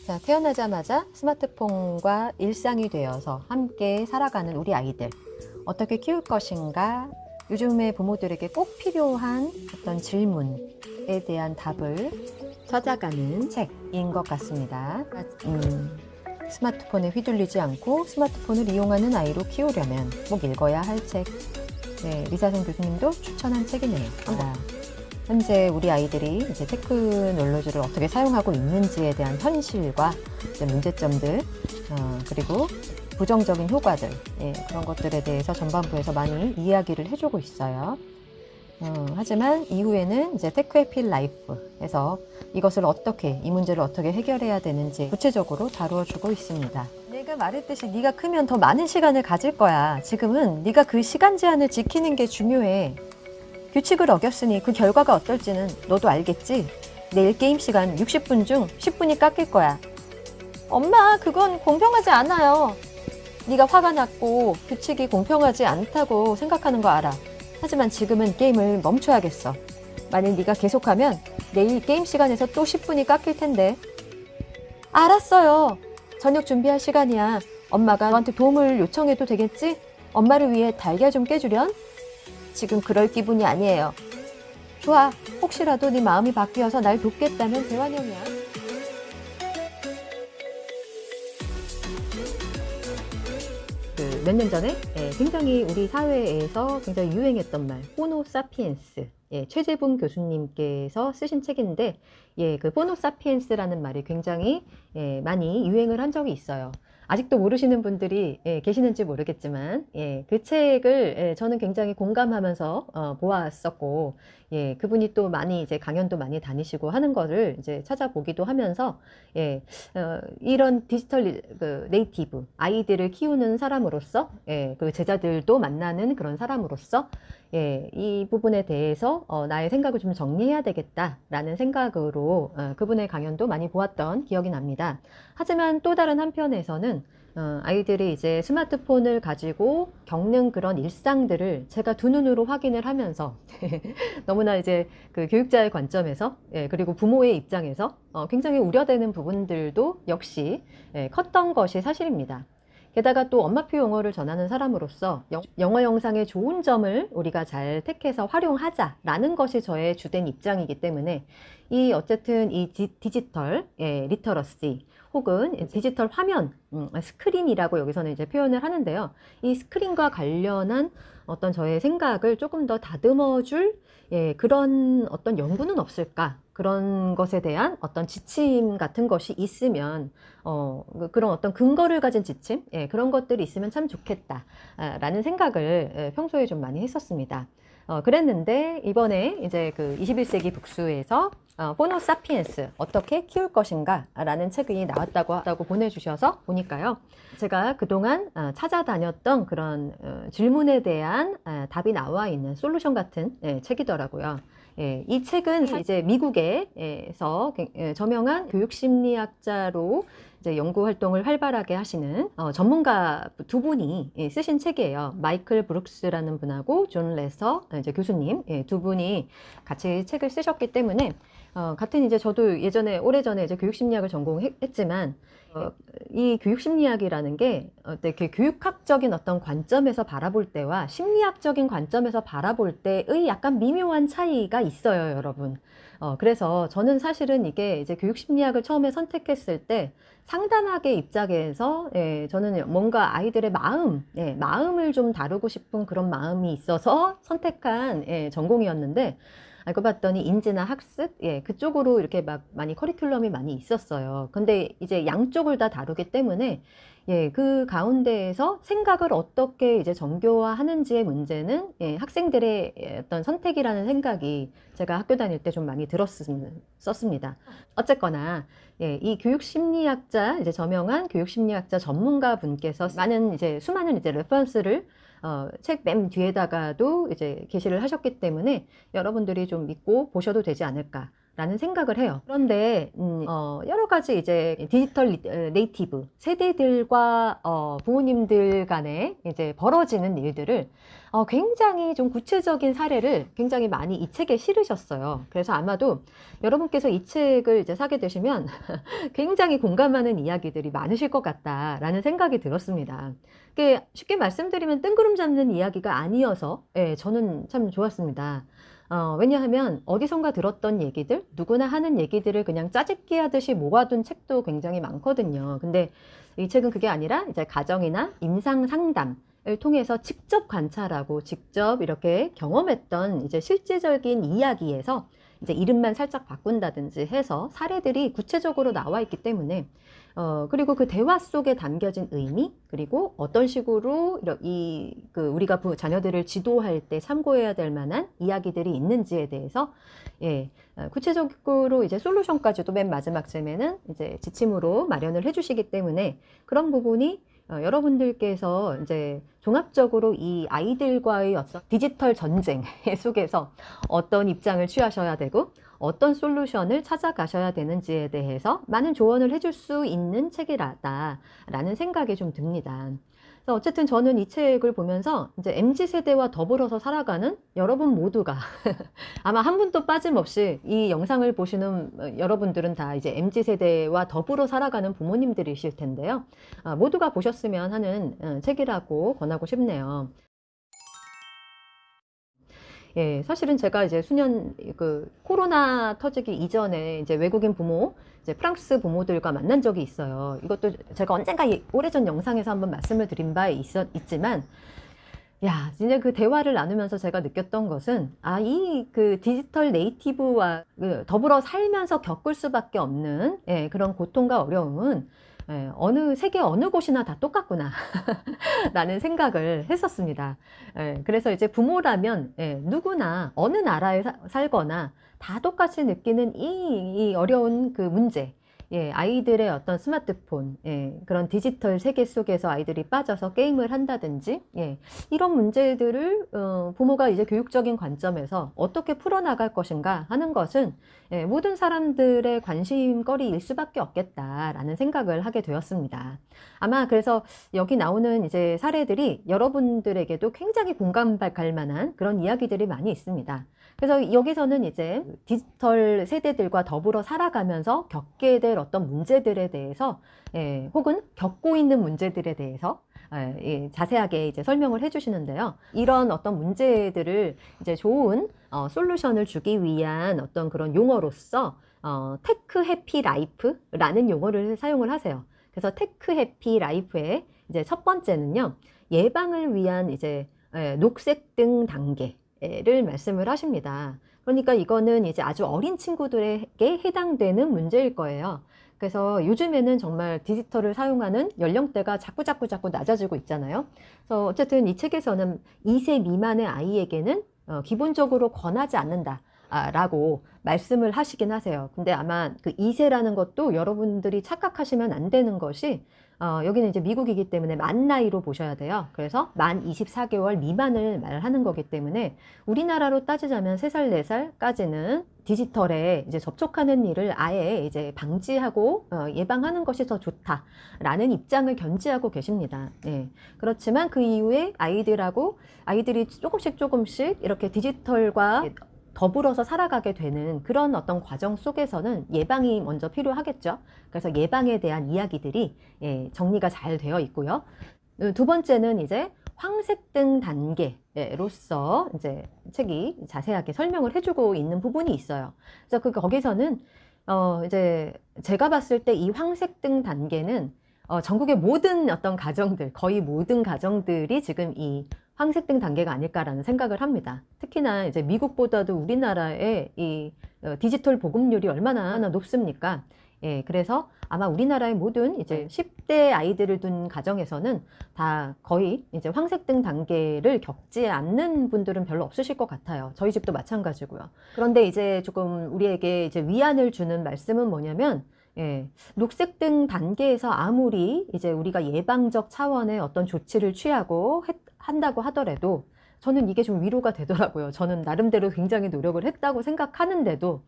자, 태어나자마자 스마트폰과 일상이 되어서 함께 살아가는 우리 아이들 어떻게 키울 것인가, 요즘의 부모들에게 꼭 필요한 어떤 질문에 대한 답을 찾아가는 책인 것 같습니다. 스마트폰에 휘둘리지 않고 스마트폰을 이용하는 아이로 키우려면 꼭 읽어야 할 책. 네, 리사생 교수님도 추천한 책이네요. 현재 우리 아이들이 이제 테크놀로지를 어떻게 사용하고 있는지에 대한 현실과 이제 문제점들, 그리고 부정적인 효과들, 그런 것들에 대해서 전반부에서 많이 이야기를 해주고 있어요. 하지만 이후에는 이제 테크 해피 라이프에서 이것을 어떻게, 이 문제를 어떻게 해결해야 되는지 구체적으로 다루어주고 있습니다. 내가 말했듯이 네가 크면 더 많은 시간을 가질 거야. 지금은 네가 그 시간 제한을 지키는 게 중요해. 규칙을 어겼으니 그 결과가 어떨지는 너도 알겠지? 내일 게임 시간 60분 중 10분이 깎일 거야. 엄마, 그건 공평하지 않아요. 네가 화가 났고 규칙이 공평하지 않다고 생각하는 거 알아. 하지만 지금은 게임을 멈춰야겠어. 만일 네가 계속하면 내일 게임 시간에서 또 10분이 깎일 텐데. 알았어요. 저녁 준비할 시간이야. 엄마가 너한테 도움을 요청해도 되겠지? 엄마를 위해 달걀 좀 깨주련? 지금 그럴 기분이 아니에요. 좋아. 혹시라도 네 마음이 바뀌어서 날 돕겠다면 대환영이야. 몇 년 전에 굉장히 우리 사회에서 굉장히 유행했던 말, 호모 사피엔스. 최재분 교수님께서 쓰신 책인데, 그 호모 사피엔스라는 말이 굉장히 많이 유행을 한 적이 있어요. 아직도 모르시는 분들이 계시는지 모르겠지만, 그 책을 저는 굉장히 공감하면서 보았었고, 그분이 또 많이 이제 강연도 많이 다니시고 하는 거를 이제 찾아보기도 하면서, 이런 디지털 네이티브 아이들을 키우는 사람으로서, 그 제자들도 만나는 그런 사람으로서, 이 부분에 대해서 나의 생각을 좀 정리해야 되겠다라는 생각으로 그분의 강연도 많이 보았던 기억이 납니다. 하지만 또 다른 한편에서는 아이들이 이제 스마트폰을 가지고 겪는 그런 일상들을 제가 두 눈으로 확인을 하면서 너무나 이제 그 교육자의 관점에서, 그리고 부모의 입장에서 굉장히 우려되는 부분들도 역시 컸던 것이 사실입니다. 게다가 또 엄마표 용어를 전하는 사람으로서 영어 영상의 좋은 점을 우리가 잘 택해서 활용하자라는 것이 저의 주된 입장이기 때문에 어쨌든 이 디지털 리터러시 혹은 디지털 화면, 스크린이라고 여기서는 이제 표현을 하는데요. 이 스크린과 관련한 어떤 저의 생각을 조금 더 다듬어줄 그런 어떤 연구는 없을까? 그런 것에 대한 어떤 지침 같은 것이 있으면, 그런 어떤 근거를 가진 지침, 그런 것들이 있으면 참 좋겠다라는 생각을 평소에 좀 많이 했었습니다. 그랬는데 이번에 이제 그 21세기 북수에서 호모 사피엔스 어떻게 키울 것인가 라는 책이 나왔다고 보내주셔서 보니까요, 제가 그동안 찾아다녔던 그런 질문에 대한 답이 나와 있는 솔루션 같은 책이더라고요. 이 책은 이제 미국에서 저명한 교육심리학자로 이제 연구 활동을 활발하게 하시는 전문가 두 분이 쓰신 책이에요. 마이클 브룩스라는 분하고 존 레서 이제 교수님, 두 분이 같이 책을 쓰셨기 때문에 같은 이제 저도 예전에 오래전에 이제 교육심리학을 전공했지만 이 교육심리학이라는 게 이렇게 교육학적인 어떤 관점에서 바라볼 때와 심리학적인 관점에서 바라볼 때의 약간 미묘한 차이가 있어요, 여러분. 그래서 저는 사실은 이게 이제 교육심리학을 처음에 선택했을 때 상담학의 입장에서 저는 뭔가 아이들의 마음을 좀 다루고 싶은 그런 마음이 있어서 선택한 전공이었는데, 알고 봤더니 인지나 학습, 그쪽으로 이렇게 막 많이 커리큘럼이 많이 있었어요. 근데 이제 양쪽을 다 다루기 때문에, 그 가운데에서 생각을 어떻게 이제 정교화하는지의 문제는, 학생들의 어떤 선택이라는 생각이 제가 학교 다닐 때 좀 많이 썼습니다. 어쨌거나, 이 교육심리학자, 이제 저명한 교육심리학자 전문가 분께서 수많은 이제 레퍼런스를 책 맨 뒤에다가도 이제 게시를 하셨기 때문에 여러분들이 좀 믿고 보셔도 되지 않을까. 라는 생각을 해요. 그런데 여러 가지 이제 디지털 네이티브 세대들과 부모님들 간에 이제 벌어지는 일들을 굉장히 좀 구체적인 사례를 굉장히 많이 이 책에 실으셨어요. 그래서 아마도 여러분께서 이 책을 이제 사게 되시면 굉장히 공감하는 이야기들이 많으실 것 같다라는 생각이 들었습니다. 쉽게 말씀드리면 뜬구름 잡는 이야기가 아니어서 저는 참 좋았습니다. 왜냐하면 어디선가 들었던 얘기들, 누구나 하는 얘기들을 그냥 짜집기 하듯이 모아둔 책도 굉장히 많거든요. 근데 이 책은 그게 아니라 이제 가정이나 임상 상담을 통해서 직접 관찰하고 직접 이렇게 경험했던 이제 실제적인 이야기에서 이제 이름만 살짝 바꾼다든지 해서 사례들이 구체적으로 나와 있기 때문에 그리고 그 대화 속에 담겨진 의미, 그리고 어떤 식으로 우리가 자녀들을 지도할 때 참고해야 될 만한 이야기들이 있는지에 대해서 구체적으로 이제 솔루션까지도 맨 마지막쯤에는 이제 지침으로 마련을 해주시기 때문에 그런 부분이 여러분들께서 이제 종합적으로 이 아이들과의 어떤 디지털 전쟁 속에서 어떤 입장을 취하셔야 되고 어떤 솔루션을 찾아가셔야 되는지에 대해서 많은 조언을 해줄 수 있는 책이라는 생각이 좀 듭니다. 그래서 어쨌든 저는 이 책을 보면서 이제 MZ세대와 더불어서 살아가는 여러분 모두가 아마 한 분도 빠짐없이 이 영상을 보시는 여러분들은 다 이제 MZ세대와 더불어 살아가는 부모님들이실 텐데요. 모두가 보셨으면 하는 책이라고 권하고 싶네요. 사실은 제가 이제 수년 코로나 터지기 이전에 이제 외국인 부모, 이제 프랑스 부모들과 만난 적이 있어요. 이것도 제가 언젠가 오래전 영상에서 한번 말씀을 드린 바 있지만, 야, 진짜 그 대화를 나누면서 제가 느꼈던 것은, 이 디지털 네이티브와 더불어 살면서 겪을 수밖에 없는 그런 고통과 어려움은 세계 어느 곳이나 다 똑같구나 라는 생각을 했었습니다. 그래서 이제 부모라면 누구나 어느 나라에 살거나 다 똑같이 느끼는 이 어려운 그 문제, 아이들의 어떤 스마트폰, 그런 디지털 세계 속에서 아이들이 빠져서 게임을 한다든지, 이런 문제들을 부모가 이제 교육적인 관점에서 어떻게 풀어나갈 것인가 하는 것은 모든 사람들의 관심거리일 수밖에 없겠다라는 생각을 하게 되었습니다. 아마 그래서 여기 나오는 이제 사례들이 여러분들에게도 굉장히 공감갈 만한 그런 이야기들이 많이 있습니다. 그래서 여기서는 이제 디지털 세대들과 더불어 살아가면서 겪게 될 어떤 문제들에 대해서 혹은 겪고 있는 문제들에 대해서 자세하게 이제 설명을 해주시는데요. 이런 어떤 문제들을 이제 좋은 솔루션을 주기 위한 어떤 그런 용어로서 테크 해피 라이프라는 용어를 사용을 하세요. 그래서 테크 해피 라이프의 이제 첫 번째는요, 예방을 위한 이제 녹색등 단계를 말씀을 하십니다. 그러니까 이거는 이제 아주 어린 친구들에게 해당되는 문제일 거예요. 그래서 요즘에는 정말 디지털을 사용하는 연령대가 자꾸 낮아지고 있잖아요. 그래서 어쨌든 이 책에서는 2세 미만의 아이에게는 기본적으로 권하지 않는다 라고 말씀을 하시긴 하세요. 근데 아마 그 2세라는 것도 여러분들이 착각하시면 안 되는 것이 여기는 이제 미국이기 때문에 만 나이로 보셔야 돼요. 그래서 만 24개월 미만을 말하는 거기 때문에 우리나라로 따지자면 3살, 4살까지는 디지털에 이제 접촉하는 일을 아예 이제 방지하고 예방하는 것이 더 좋다라는 입장을 견지하고 계십니다. 그렇지만 그 이후에 아이들이 조금씩 이렇게 디지털과 더불어서 살아가게 되는 그런 어떤 과정 속에서는 예방이 먼저 필요하겠죠. 그래서 예방에 대한 이야기들이 정리가 잘 되어 있고요. 두 번째는 이제 황색등 단계로서 이제 책이 자세하게 설명을 해주고 있는 부분이 있어요. 그래서 거기서는 이제 제가 봤을 때 이 황색등 단계는 전국의 모든 어떤 가정들, 거의 모든 가정들이 지금 이 황색등 단계가 아닐까라는 생각을 합니다. 특히나 이제 미국보다도 우리나라의 이 디지털 보급률이 얼마나 높습니까? 그래서 아마 우리나라의 모든 이제 10대 아이들을 둔 가정에서는 다 거의 이제 황색등 단계를 겪지 않는 분들은 별로 없으실 것 같아요. 저희 집도 마찬가지고요. 그런데 이제 조금 우리에게 이제 위안을 주는 말씀은 뭐냐면, 녹색등 단계에서 아무리 이제 우리가 예방적 차원의 어떤 조치를 취하고 한다고 하더라도 저는 이게 좀 위로가 되더라고요. 저는 나름대로 굉장히 노력을 했다고 생각하는데도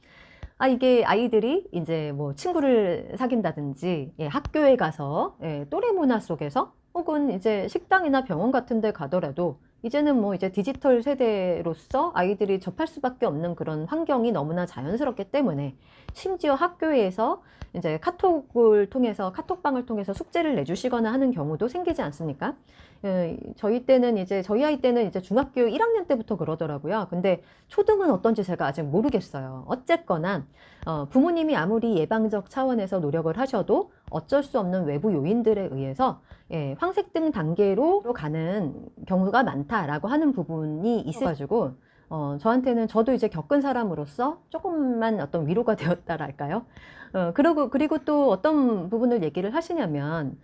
이게 아이들이 이제 뭐 친구를 사귄다든지, 예, 학교에 가서, 예, 또래 문화 속에서 혹은 이제 식당이나 병원 같은 데 가더라도 이제는 뭐 이제 디지털 세대로서 아이들이 접할 수밖에 없는 그런 환경이 너무나 자연스럽기 때문에 심지어 학교에서 이제 카톡을 통해서, 카톡방을 통해서 숙제를 내주시거나 하는 경우도 생기지 않습니까? 저희 때는 이제, 저희 아이 때는 이제 중학교 1학년 때부터 그러더라고요. 근데 초등은 어떤지 제가 아직 모르겠어요. 어쨌거나, 부모님이 아무리 예방적 차원에서 노력을 하셔도 어쩔 수 없는 외부 요인들에 의해서, 예, 황색등 단계로 가는 경우가 많다라고 하는 부분이 있어가지고, 저한테는, 저도 이제 겪은 사람으로서 조금만 어떤 위로가 되었다랄까요? 그리고 또 어떤 부분을 얘기를 하시냐면,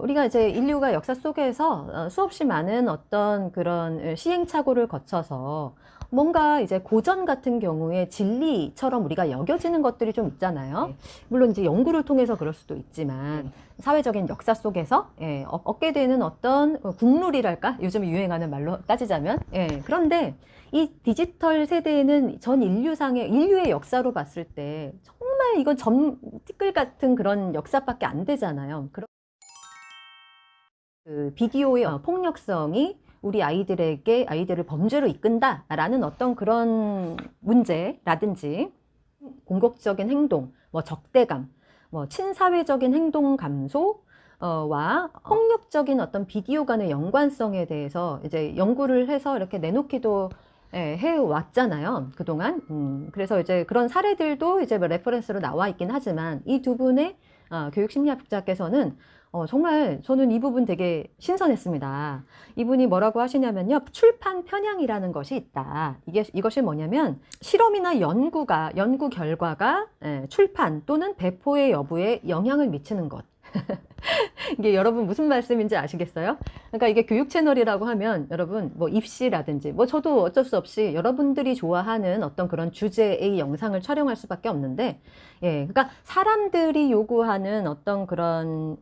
우리가 이제 인류가 역사 속에서 수없이 많은 어떤 그런 시행착오를 거쳐서 뭔가 이제 고전 같은 경우에 진리처럼 우리가 여겨지는 것들이 좀 있잖아요. 물론 이제 연구를 통해서 그럴 수도 있지만, 사회적인 역사 속에서, 예, 얻게 되는 어떤 국룰이랄까? 요즘 유행하는 말로 따지자면. 예, 그런데 이 디지털 세대에는 전 인류의 역사로 봤을 때 정말 이건 티끌 같은 그런 역사밖에 안 되잖아요. 그 비디오의 폭력성이 우리 아이들을 범죄로 이끈다라는 어떤 그런 문제라든지 공격적인 행동, 뭐 적대감, 뭐 친사회적인 행동 감소, 와 폭력적인 어떤 비디오 간의 연관성에 대해서 이제 연구를 해서 이렇게 내놓기도, 예, 해왔잖아요, 그동안. 그래서 이제 그런 사례들도 이제 뭐 레퍼런스로 나와 있긴 하지만 이 두 분의 교육심리학자께서는 정말 저는 이 부분 되게 신선했습니다. 이분이 뭐라고 하시냐면요. 출판 편향이라는 것이 있다. 이것이 뭐냐면 실험이나 연구 결과가, 예, 출판 또는 배포의 여부에 영향을 미치는 것. 이게 여러분 무슨 말씀인지 아시겠어요? 그러니까 이게 교육 채널이라고 하면 여러분 뭐 입시라든지 뭐 저도 어쩔 수 없이 여러분들이 좋아하는 어떤 그런 주제의 영상을 촬영할 수밖에 없는데, 예, 그러니까 사람들이 요구하는 어떤 그런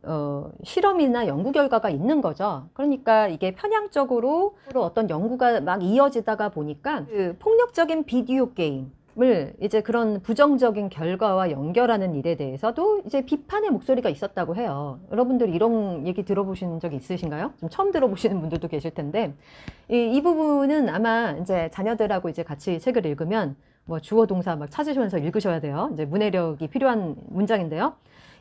실험이나 연구 결과가 있는 거죠. 그러니까 이게 편향적으로 어떤 연구가 막 이어지다가 보니까 그 폭력적인 비디오 게임 을 이제 그런 부정적인 결과와 연결하는 일에 대해서도 이제 비판의 목소리가 있었다고 해요. 여러분들 이런 얘기 들어보신 적 있으신가요? 좀 처음 들어보시는 분들도 계실 텐데, 이 부분은 아마 이제 자녀들하고 이제 같이 책을 읽으면 뭐 주어 동사 막 찾으시면서 읽으셔야 돼요. 이제 문해력이 필요한 문장인데요.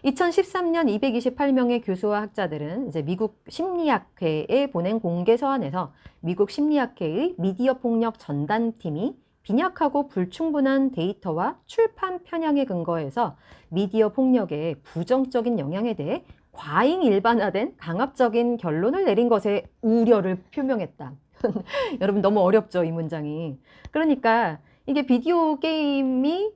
2013년 228명의 교수와 학자들은 이제 미국 심리학회에 보낸 공개 서한에서 미국 심리학회의 미디어 폭력 전담팀이 빈약하고 불충분한 데이터와 출판 편향에 근거해서 미디어 폭력의 부정적인 영향에 대해 과잉 일반화된 강압적인 결론을 내린 것에 우려를 표명했다. 여러분 너무 어렵죠, 이 문장이. 그러니까 이게 비디오 게임이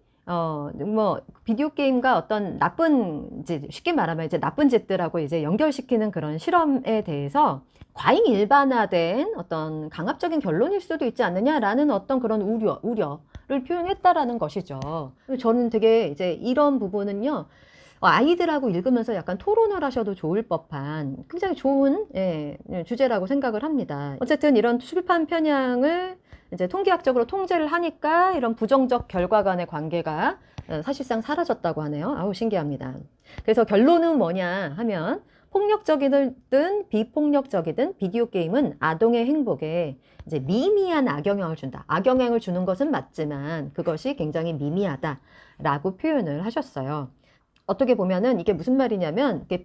뭐 비디오 게임과 어떤 나쁜, 이제 쉽게 말하면 이제 나쁜 짓들하고 이제 연결시키는 그런 실험에 대해서 과잉 일반화된 어떤 강압적인 결론일 수도 있지 않느냐라는 어떤 그런 우려를 표현했다라는 것이죠. 저는 되게 이제 이런 부분은요, 아이들하고 읽으면서 약간 토론을 하셔도 좋을 법한 굉장히 좋은, 예, 주제라고 생각을 합니다. 어쨌든 이런 출판 편향을 이제 통계학적으로 통제를 하니까 이런 부정적 결과 간의 관계가 사실상 사라졌다고 하네요. 아우, 신기합니다. 그래서 결론은 뭐냐 하면 폭력적이든 비폭력적이든 비디오 게임은 아동의 행복에 이제 미미한 악영향을 준다. 악영향을 주는 것은 맞지만 그것이 굉장히 미미하다라고 표현을 하셨어요. 어떻게 보면은 이게 무슨 말이냐면, 이게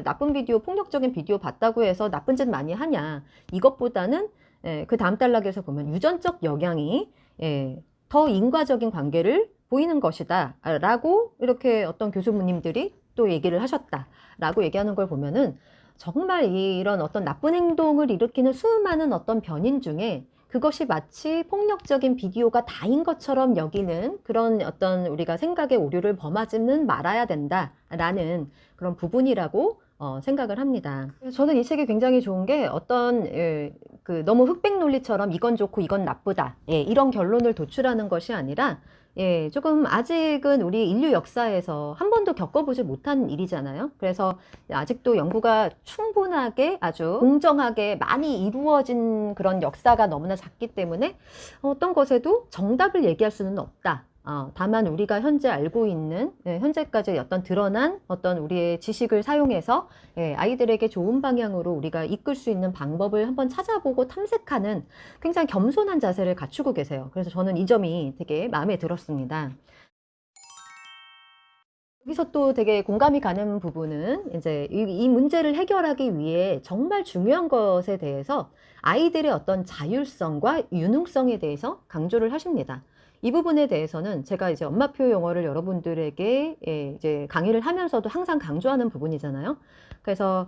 나쁜 비디오, 폭력적인 비디오 봤다고 해서 나쁜 짓 많이 하냐, 이것보다는, 예, 그 다음 단락에서 보면 유전적 영향이, 예, 더 인과적인 관계를 보이는 것이다 라고 이렇게 어떤 교수님들이 또 얘기를 하셨다라고 얘기하는 걸 보면은 정말 이런 어떤 나쁜 행동을 일으키는 수많은 어떤 변인 중에 그것이 마치 폭력적인 비디오가 다인 것처럼 여기는 그런 어떤 우리가 생각의 오류를 범하지는 말아야 된다라는 그런 부분이라고 생각을 합니다. 저는 이 책이 굉장히 좋은 게 어떤, 그 너무 흑백 논리처럼 이건 좋고 이건 나쁘다, 예, 이런 결론을 도출하는 것이 아니라, 예, 조금 아직은 우리 인류 역사에서 한 번도 겪어보지 못한 일이잖아요. 그래서 아직도 연구가 충분하게 아주 공정하게 많이 이루어진 그런 역사가 너무나 작기 때문에 어떤 것에도 정답을 얘기할 수는 없다 다만 우리가 현재 알고 있는, 현재까지 어떤 드러난 어떤 우리의 지식을 사용해서 아이들에게 좋은 방향으로 우리가 이끌 수 있는 방법을 한번 찾아보고 탐색하는 굉장히 겸손한 자세를 갖추고 계세요. 그래서 저는 이 점이 되게 마음에 들었습니다. 여기서 또 되게 공감이 가는 부분은 이제 이 문제를 해결하기 위해 정말 중요한 것에 대해서 아이들의 어떤 자율성과 유능성에 대해서 강조를 하십니다. 이 부분에 대해서는 제가 이제 엄마표 영어를 여러분들에게 이제 강의를 하면서도 항상 강조하는 부분이잖아요. 그래서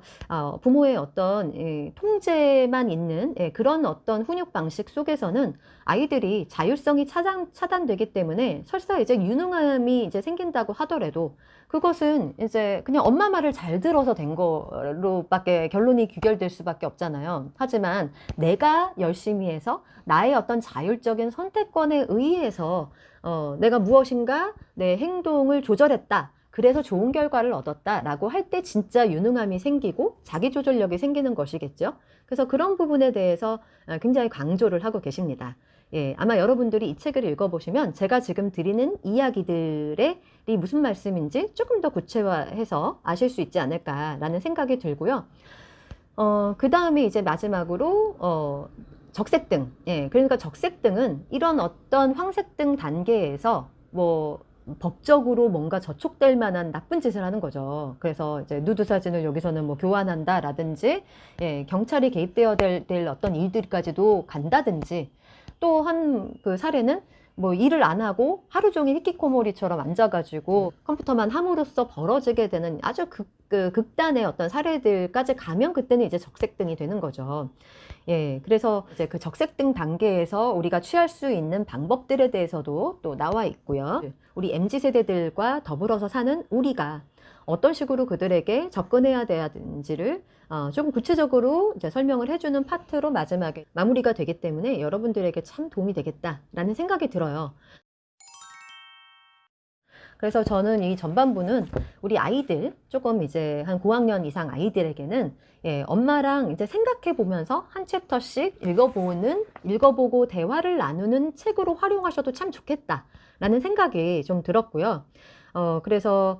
부모의 어떤 통제만 있는 그런 어떤 훈육 방식 속에서는 아이들이 자율성이 차단되기 때문에 설사 이제 유능함이 이제 생긴다고 하더라도 그것은 이제 그냥 엄마 말을 잘 들어서 된 거로밖에 결론이 귀결될 수밖에 없잖아요. 하지만 내가 열심히 해서 나의 어떤 자율적인 선택권에 의해서 내가 무엇인가 내 행동을 조절했다. 그래서 좋은 결과를 얻었다라고 할 때 진짜 유능함이 생기고 자기조절력이 생기는 것이겠죠. 그래서 그런 부분에 대해서 굉장히 강조를 하고 계십니다. 예, 아마 여러분들이 이 책을 읽어보시면 제가 지금 드리는 이야기들이 무슨 말씀인지 조금 더 구체화해서 아실 수 있지 않을까라는 생각이 들고요. 그 다음에 이제 마지막으로 적색등. 예, 그러니까 적색등은 이런 어떤 황색등 단계에서 뭐 법적으로 뭔가 저촉될 만한 나쁜 짓을 하는 거죠. 그래서 이제 누드 사진을 여기서는 뭐 교환한다라든지, 경찰이 개입되어야 될 어떤 일들까지도 간다든지, 또 한 그 사례는 뭐 일을 안 하고 하루 종일 히키코모리처럼 앉아가지고 컴퓨터만 함으로써 벌어지게 되는 아주 극단의 어떤 사례들까지 가면 그때는 이제 적색등이 되는 거죠. 예, 그래서 이제 그 적색등 단계에서 우리가 취할 수 있는 방법들에 대해서도 또 나와 있고요. 우리 MZ 세대들과 더불어서 사는 우리가 어떤 식으로 그들에게 접근해야 되는지를 조금 구체적으로 이제 설명을 해주는 파트로 마지막에 마무리가 되기 때문에 여러분들에게 참 도움이 되겠다라는 생각이 들어요. 그래서 저는 이 전반부는 우리 아이들, 조금 이제 한 고학년 이상 아이들에게는 엄마랑 이제 생각해 보면서 한 챕터씩 읽어보고 대화를 나누는 책으로 활용하셔도 참 좋겠다라는 생각이 좀 들었고요. 그래서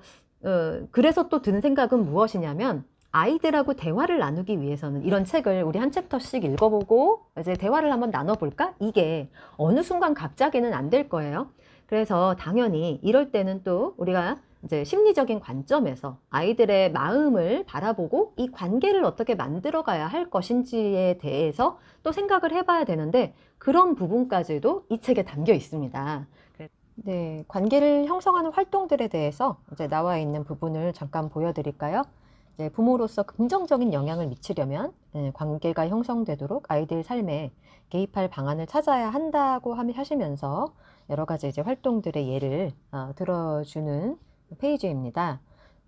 또 든 생각은 무엇이냐면, 아이들하고 대화를 나누기 위해서는 이런 책을 우리 한 챕터씩 읽어보고 이제 대화를 한번 나눠볼까? 이게 어느 순간 갑자기는 안 될 거예요. 그래서 당연히 이럴 때는 또 우리가 이제 심리적인 관점에서 아이들의 마음을 바라보고 이 관계를 어떻게 만들어 가야 할 것인지에 대해서 또 생각을 해봐야 되는데, 그런 부분까지도 이 책에 담겨 있습니다. 네, 관계를 형성하는 활동들에 대해서 이제 나와 있는 부분을 잠깐 보여드릴까요? 이제 부모로서 긍정적인 영향을 미치려면 관계가 형성되도록 아이들 삶에 개입할 방안을 찾아야 한다고 하시면서 여러 가지 이제 활동들의 예를 들어주는 페이지입니다.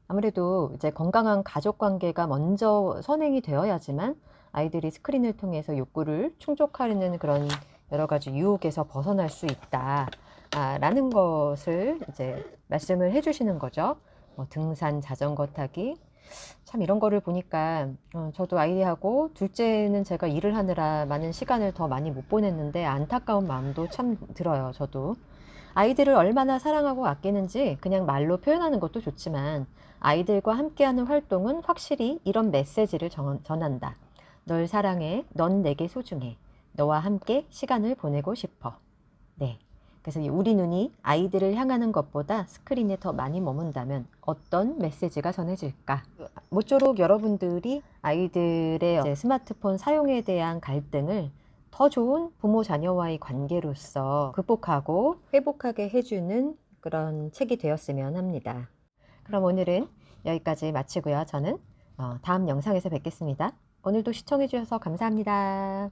아무래도 이제 건강한 가족 관계가 먼저 선행이 되어야지만 아이들이 스크린을 통해서 욕구를 충족하려는 그런 여러 가지 유혹에서 벗어날 수 있다. 라는 것을 이제 말씀을 해주시는 거죠. 뭐 등산, 자전거 타기. 참 이런 거를 보니까 저도 아이하고 둘째는 제가 일을 하느라 많은 시간을 더 많이 못 보냈는데 안타까운 마음도 참 들어요. 저도 아이들을 얼마나 사랑하고 아끼는지 그냥 말로 표현하는 것도 좋지만, 아이들과 함께하는 활동은 확실히 이런 메시지를 전한다. 널 사랑해. 넌 내게 소중해. 너와 함께 시간을 보내고 싶어. 네. 그래서 우리 눈이 아이들을 향하는 것보다 스크린에 더 많이 머문다면 어떤 메시지가 전해질까? 모쪼록 여러분들이 아이들의 이제 스마트폰 사용에 대한 갈등을 더 좋은 부모 자녀와의 관계로서 극복하고 회복하게 해주는 그런 책이 되었으면 합니다. 그럼 오늘은 여기까지 마치고요. 저는 다음 영상에서 뵙겠습니다. 오늘도 시청해 주셔서 감사합니다.